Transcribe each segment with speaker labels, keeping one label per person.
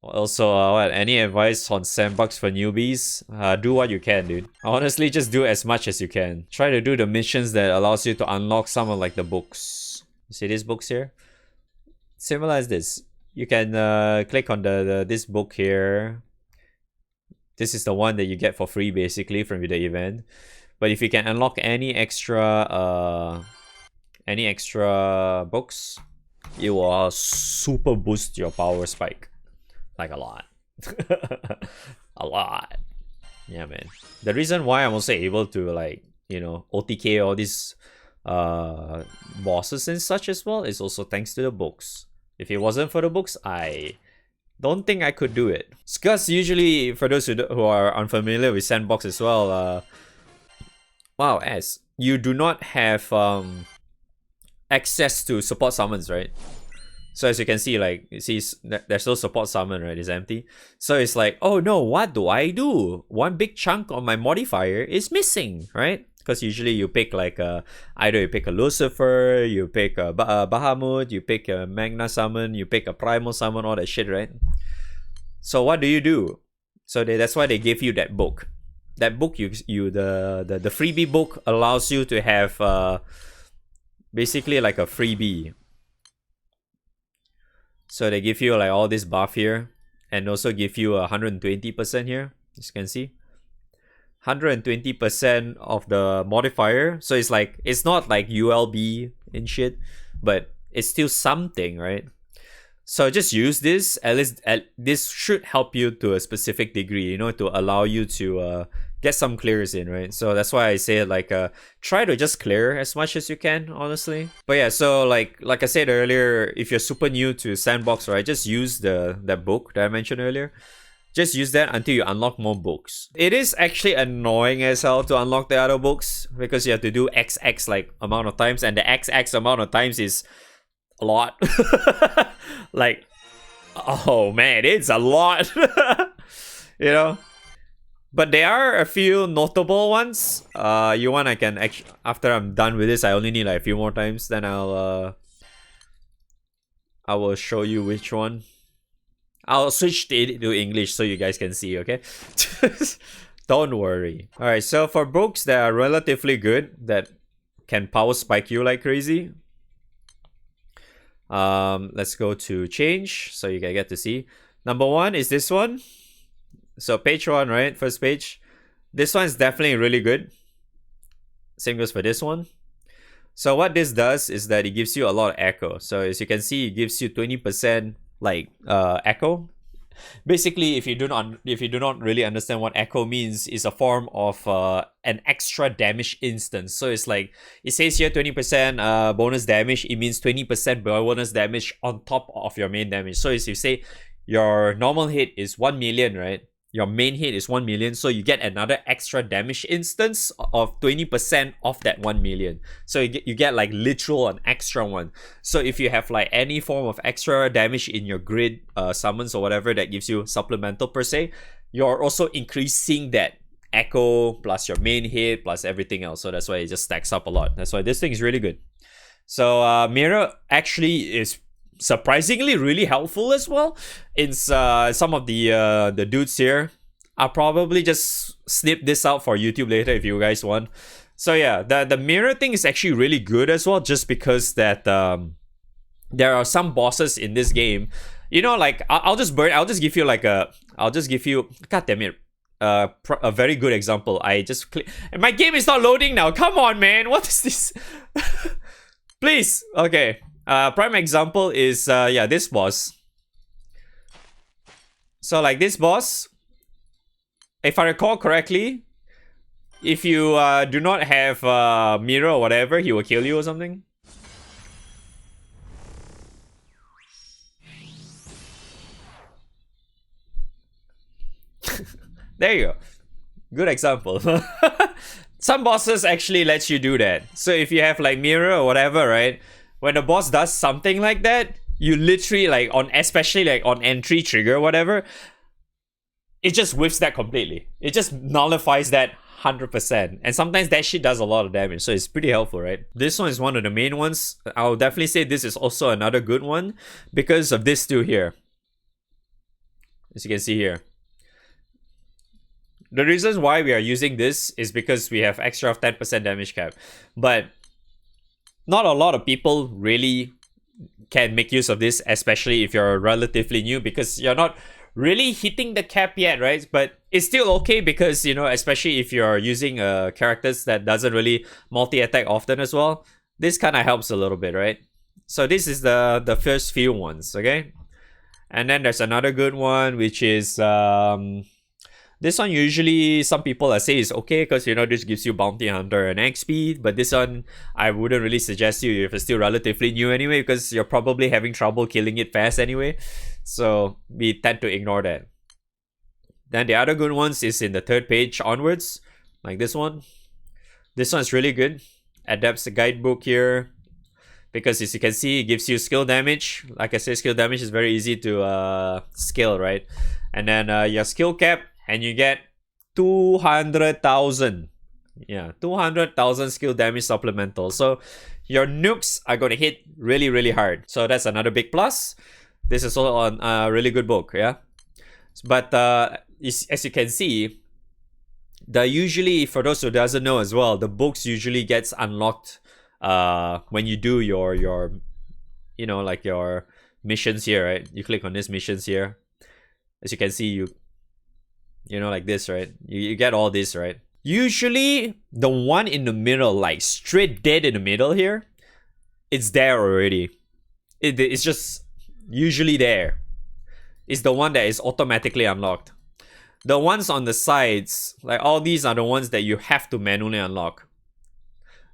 Speaker 1: Also, any advice on Sandbox for newbies? Do what you can, dude. Honestly, just do as much as you can. Try to do the missions that allows you to unlock some of like the books. You see these books here? Similar as this. You can click on this book here. This is the one that you get for free basically from the event. But if you can unlock any extra books, it will super boost your power spike. Like a lot. A lot. Yeah, man. The reason why I'm also able to like, you know, OTK all these bosses and such as well is also thanks to the books. If it wasn't for the books, I don't think I could do it. Because usually, for those who are unfamiliar with Sandbox as well, wow, as you do not have access to support summons, right? So as you can see, like, you see, there's no support summon, right? It's empty. So it's like, oh no, what do I do? One big chunk of my modifier is missing, right? Because usually you pick like either you pick a Lucifer, you pick a Bahamut, you pick a Magna summon, you pick a Primal summon, all that shit, right? So what do? So that's why they give you that book. That book, the freebie book allows you to have basically like a freebie. So they give you like all this buff here, and also give you 120% here, as you can see. 120% of the modifier. So it's like, it's not like ULB and shit, but it's still something, right? So just use this. At least this should help you to a specific degree, you know, to allow you to get some clears in, right? So that's why I say like try to just clear as much as you can, honestly. But yeah, so like I said earlier, if you're super new to Sandbox, right, just use that book that I mentioned earlier. Just use that until you unlock more books. It is actually annoying as hell to unlock the other books because you have to do XX like amount of times, and the XX amount of times is a lot. Like, oh man, it's a lot. You know? But there are a few notable ones. You want, I can actually, after I'm done with this, I only need like a few more times, then I will show you which one. I'll switch it to English so you guys can see, okay? Don't worry. Alright, so for books that are relatively good, that can power spike you like crazy, let's go to change so you can get to see. Number one is this one. So page one, right? First page. This one is definitely really good. Same goes for this one. So what this does is that it gives you a lot of echo. So as you can see, it gives you 20% like echo. Basically, if you do not really understand what echo means, is a form of an extra damage instance. So it's like, it says here 20% bonus damage. It means 20% bonus damage on top of your main damage. So as you say, your normal hit is 1 million, right? Your main hit is 1 million, so you get another extra damage instance of 20% of that 1 million. So you get like literal an extra one. So if you have like any form of extra damage in your grid summons or whatever that gives you supplemental per se, you're also increasing that echo plus your main hit plus everything else. So that's why it just stacks up a lot. That's why this thing is really good. So mirror actually is surprisingly really helpful as well. In some of the dudes here, I'll probably just snip this out for YouTube later if you guys want. So yeah, the mirror thing is actually really good as well, just because that there are some bosses in this game, you know, like I'll just give you god damn it, a very good example. I just click and my game is not loading now. Come on, man, what is this? Please. Okay, prime example is yeah, this boss. So like this boss, if I recall correctly, if you do not have mirror or whatever, he will kill you or something. There you go. Good example. Some bosses actually let you do that. So if you have like mirror or whatever, right? When the boss does something like that, you literally like especially like on entry trigger or whatever, it just whiffs that completely. It just nullifies that 100%. And sometimes that shit does a lot of damage. So it's pretty helpful, right? This one is one of the main ones. I'll definitely say this is also another good one because of this two here. as you can see here. The reasons why we are using this is because we have extra of 10% damage cap. But not a lot of people really can make use of this, especially if you're relatively new, because you're not really hitting the cap yet, right? But it's still okay because, you know, especially if you're using characters that doesn't really multi-attack often as well, this kind of helps a little bit, right? So this is the first few ones, okay? And then there's another good one, which is this one. Usually some people say is okay because, you know, this gives you bounty hunter and XP, but this one I wouldn't really suggest you if you're still relatively new anyway, because you're probably having trouble killing it fast anyway, so we tend to ignore that. Then the other good ones is in the third page onwards, like this one. This one's really good. Adapts the guidebook here, because as you can see, it gives you skill damage. Like I said, skill damage is very easy to scale, right? And then your skill cap, and you get 200,000. Yeah, 200,000 skill damage supplemental. So your nukes are going to hit really, really hard. So that's another big plus. This is also on a really good book, yeah? But as you can see, usually, for those who doesn't know as well, the books usually gets unlocked when you do your you know, like your missions here, right? You click on this missions here. As you can see, you know, like this, right? You get all this, right? Usually the one in the middle, like straight dead in the middle here, it's there already. It's just usually there. It's the one that is automatically unlocked. The ones on the sides, like all these are the ones that you have to manually unlock.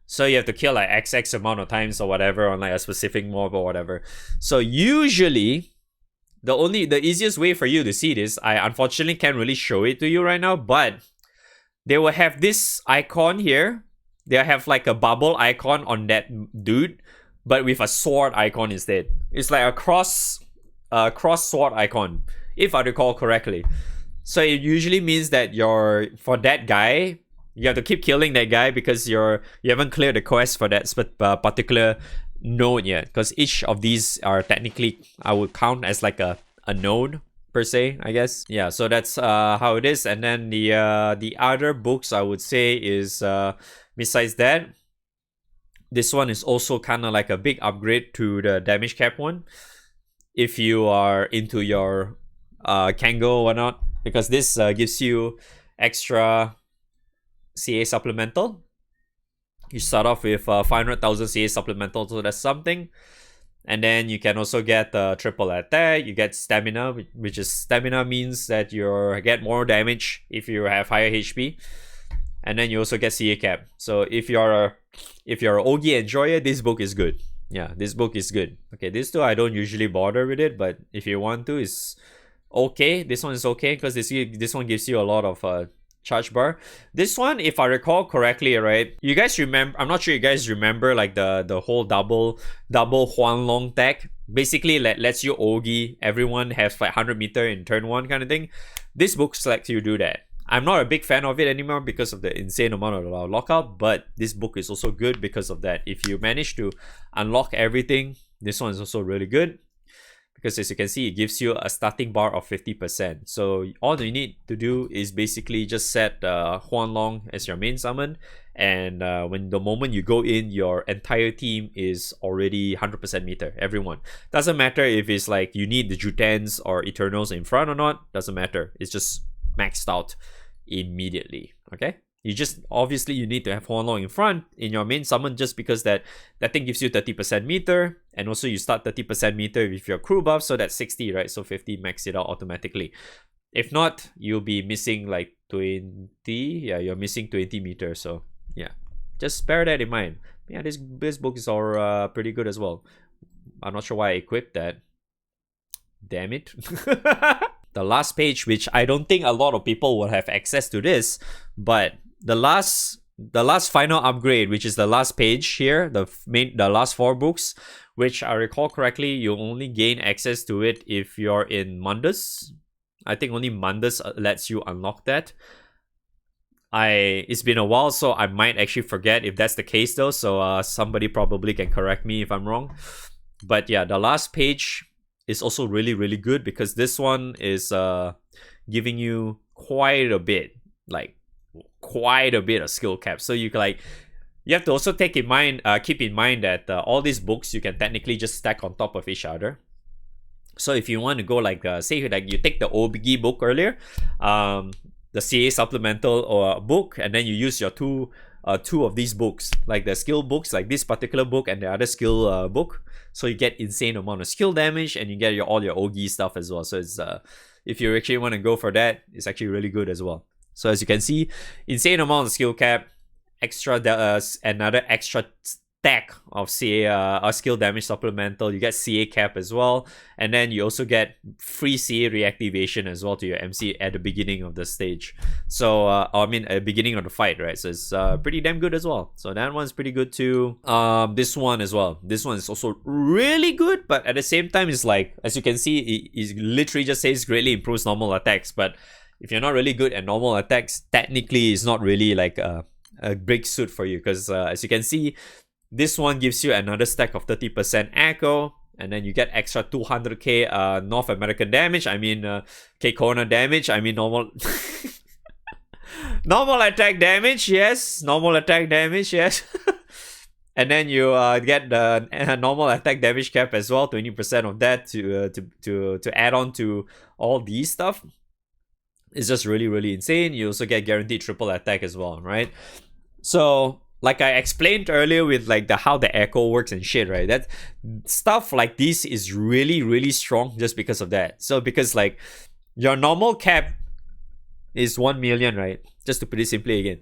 Speaker 1: So you have to kill like XX amount of times or whatever on like a specific mob or whatever. So usually the easiest way for you to see this, I unfortunately can't really show it to you right now, but they will have this icon here. They have like a bubble icon on that dude, but with a sword icon instead. It's like a cross sword icon, if I recall correctly. So it usually means that for that guy, you have to keep killing that guy because you haven't cleared the quest for that particular node yet, because each of these are technically, I would count as like a node per se, I guess. Yeah, so that's how it is. And then the other books I would say is besides that, this one is also kind of like a big upgrade to the damage cap one, if you are into your Kango or whatnot, because this gives you extra CA supplemental. You start off with 500,000 CA supplemental, so that's something. And then you can also get triple attack. You get stamina, which is stamina means that you get more damage if you have higher HP. And then you also get CA cap. So if you're a Ogi enjoyer, this book is good. Yeah, this book is good. Okay, these two I don't usually bother with it, but if you want to, it's okay. This one is okay because this one gives you a lot of charge bar. This one, if I recall correctly, right, you guys remember, I'm not sure you guys remember like the whole double Huanglong tag. Basically lets you Ogi everyone has like 100 meter in turn 1 kind of thing. This book lets you do that. I'm not a big fan of it anymore because of the insane amount of lockout, but this book is also good because of that. If you manage to unlock everything, this one is also really good. Because as you can see, it gives you a starting bar of 50%. So all you need to do is basically just set Huanglong as your main summon. And when the moment you go in, your entire team is already 100% meter. Everyone. Doesn't matter if it's like you need the Jutens or Eternals in front or not. Doesn't matter. It's just maxed out immediately. Okay? You just, obviously you need to have Huanglong in front in your main summon just because that thing gives you 30% meter, and also you start 30% meter with your crew buff, so that's 60, right? So 50 max it out automatically. If not, you'll be missing like 20. Yeah, you're missing 20 meters. So yeah, just bear that in mind. Yeah, this book is all pretty good as well. I'm not sure why I equipped that. Damn it. The last page, which I don't think a lot of people will have access to this, but the last final upgrade, which is the last page here, the last 4 books, which I recall correctly, you only gain access to it if you're in Mundus. I think only Mundus lets you unlock that. It's been a while, so I might actually forget if that's the case though, so somebody probably can correct me if I'm wrong. But yeah, the last page is also really, really good because this one is giving you quite a bit of skill cap. So you can like, you have to also keep in mind that all these books you can technically just stack on top of each other. So if you want to go like say like you take the OBG book earlier, the CA supplemental or book, and then you use your two of these books, like the skill books, like this particular book and the other skill book. So you get insane amount of skill damage, and you get all your OG stuff as well. So it's if you actually want to go for that, it's actually really good as well. So as you can see, insane amount of skill cap, another extra stack of CA skill damage supplemental. You get CA cap as well, and then you also get free CA reactivation as well to your MC at the beginning of the stage. So I mean at the beginning of the fight, right? So it's pretty damn good as well. So that one's pretty good too. This one as well. This one is also really good, but at the same time, it's like, as you can see, it literally just says greatly improves normal attacks. But if you're not really good at normal attacks, technically it's not really like a big suit for you, because as you can see, this one gives you another stack of 30% echo, and then you get extra 200k North American damage. I mean K-Kona damage. I mean normal normal attack damage, yes. Normal attack damage, yes. And then you get the normal attack damage cap as well, 20% of that to add on to all these stuff. It's just really, really insane. You also get guaranteed triple attack as well, right? So like I explained earlier with like how the echo works and shit, right? That stuff like this is really, really strong just because of that. So because like your normal cap is 1 million, right? Just to put it simply again,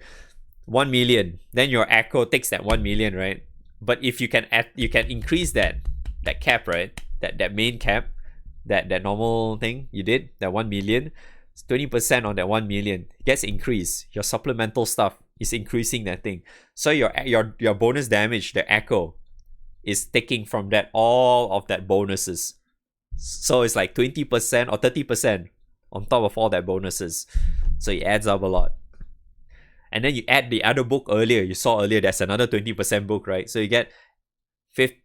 Speaker 1: 1 million. Then your echo takes that 1 million, right? But if you can increase that cap, right? That main cap, that normal thing you did, that 1 million, 20% on that 1 million gets increased. Your supplemental stuff is increasing that thing. So your bonus damage, the echo, is taking from that all of that bonuses. So it's like 20% or 30% on top of all that bonuses. So it adds up a lot. And then you add the other book earlier. You saw earlier there's another 20% book, right? So you get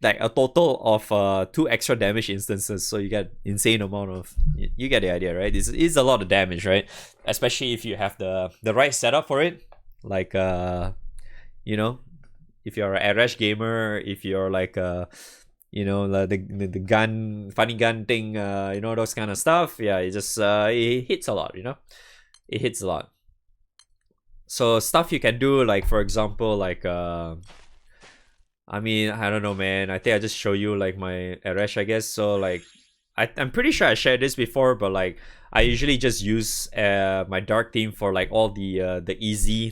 Speaker 1: like a total of 2 extra damage instances. So you get insane amount of, you get the idea, right? It's a lot of damage, right? Especially if you have the right setup for it. Like you know, if you're an Arash gamer, if you're like you know, the gun, funny gun thing, you know, those kind of stuff. Yeah, it just it hits a lot, you know. It hits a lot. So stuff you can do, like for example, like I mean, I don't know, man. I think I just show you like my Arash, I guess. So like I'm pretty sure I shared this before, but like I usually just use my dark team for like all the easy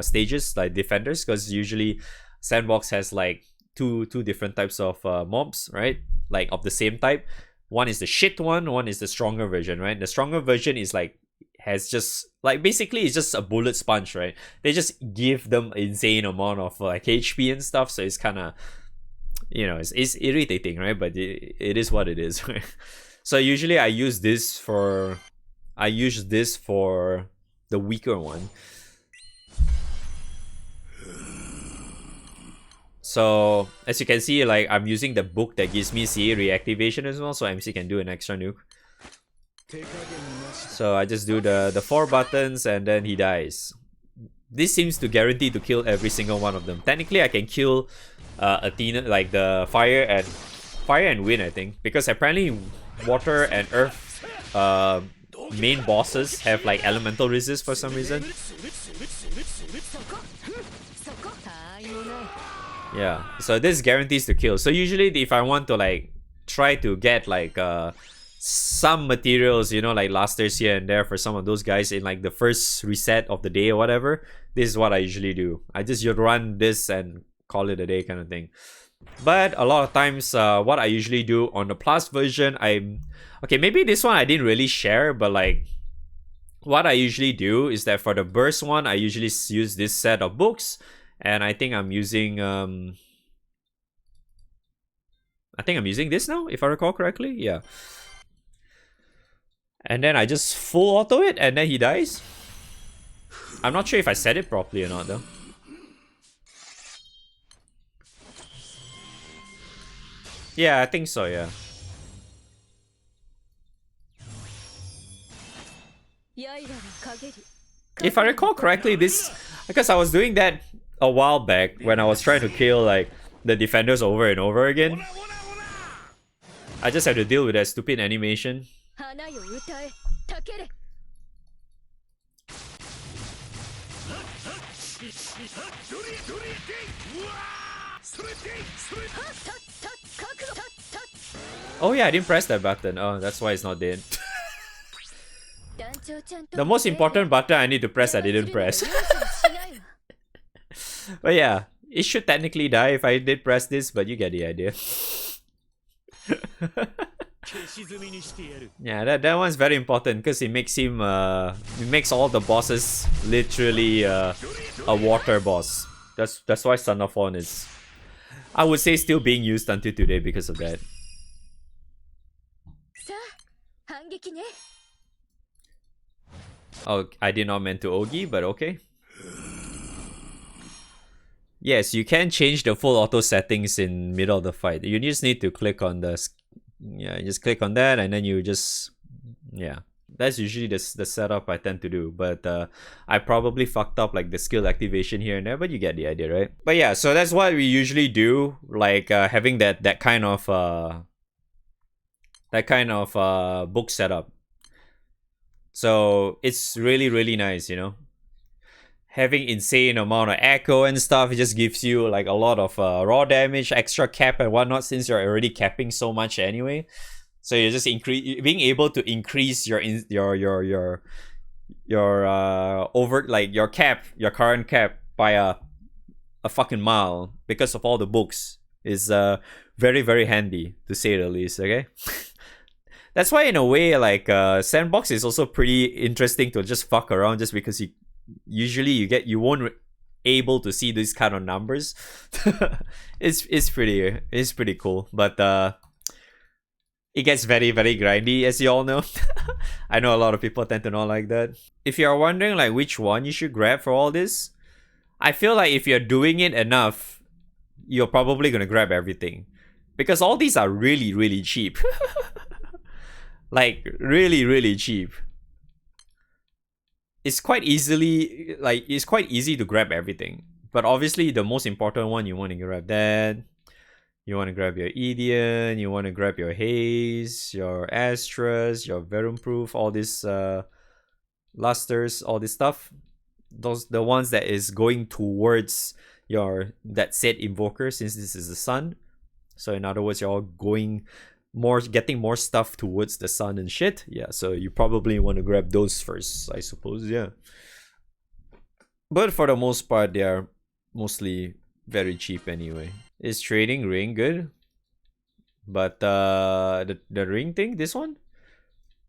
Speaker 1: stages, like defenders, because usually Sandbox has like two different types of mobs, right? Like of the same type. One is the shit one is the stronger version, right? The stronger version is like has just like basically it's just a bullet sponge, right? They just give them insane amount of like HP and stuff, so it's kind of, you know, it's irritating, right? But it is what it is, right? So usually I use this for the weaker one. So as you can see, like I'm using the book that gives me CA reactivation as well, so MC can do an extra nuke. So I just do the 4 buttons and then he dies. This seems to guarantee to kill every single one of them. Technically I can kill Athena, like the fire and wind, I think, because apparently water and earth main bosses have like elemental resist for some reason. Yeah, so this guarantees to kill. So usually if I want to like try to get like some materials, you know, like lasters here and there for some of those guys in like the first reset of the day or whatever, this is what I usually do. I just run this and call it a day kind of thing. But a lot of times what I usually do on the plus version, okay, maybe this one I didn't really share, but like what I usually do is that for the burst one, I usually use this set of books, and I think I'm using this now, if I recall correctly. Yeah. And then I just full auto it, and then he dies. I'm not sure if I said it properly or not though. Yeah, I think so, yeah. If I recall correctly, this, because I was doing that a while back when I was trying to kill like the defenders over and over again. I just have to deal with that stupid animation. Oh yeah, I didn't press that button. Oh, that's why it's not dead. The most important button I need to press, I didn't press. But yeah, it should technically die if I did press this, but you get the idea. Yeah, that one's very important because it makes him it makes all the bosses literally a water boss. That's why Son of Fawn is, I would say, still being used until today because of that. Oh, I did not mean to Ogi, but okay. Yes, you can change the full auto settings in middle of the fight. You just need to click on the, yeah, you just click on that and then you just, yeah. That's usually the setup I tend to do, but I probably fucked up like the skill activation here and there, but you get the idea, right? But yeah, so that's what we usually do, like having that kind of book setup. So it's really nice, you know. Having insane amount of echo and stuff, it just gives you like a lot of raw damage, extra cap and whatnot, since you're already capping so much anyway. So you're just being able to increase your over, like your current cap by a fucking mile because of all the books is very handy, to say the least. Okay. That's why in a way like Sandbox is also pretty interesting to just fuck around, just because you won't able to see these kind of numbers. it's pretty cool, but it gets very grindy, as you all know. I know a lot of people tend to not like that. If you're wondering like which one you should grab for all this, I feel like if you're doing it enough, you're probably gonna grab everything, because all these are really cheap. Like really cheap. It's quite easy to grab everything, but obviously the most important one, you want to grab that. You want to grab your Edian, you want to grab your Haze, your Astras, your Verum Proof, all these lusters, all this stuff. Those the ones that is going towards that said invoker, since this is the sun. So in other words, you're all getting more stuff towards the sun and shit. Yeah, so you probably want to grab those first, I suppose. Yeah. But for the most part, they are mostly very cheap anyway. Is trading ring good? But the ring thing, this one,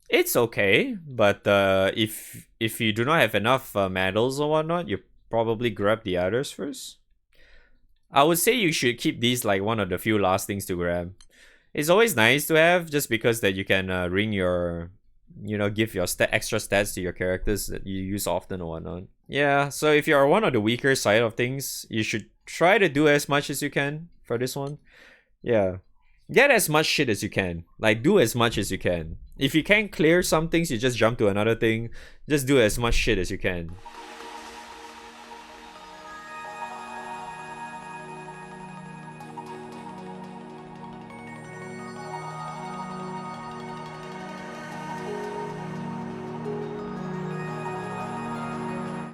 Speaker 1: it's okay. But if you do not have enough medals or whatnot, you probably grab the others first. I would say you should keep these like one of the few last things to grab. It's always nice to have, just because that you can ring your, give your extra stats to your characters that you use often or whatnot. Yeah, so if you are one of the weaker side of things, you should try to do as much as you can for this one. Yeah. Get as much shit as you can. Like, do as much as you can. If you can't clear some things, you just jump to another thing. Just do as much shit as you can.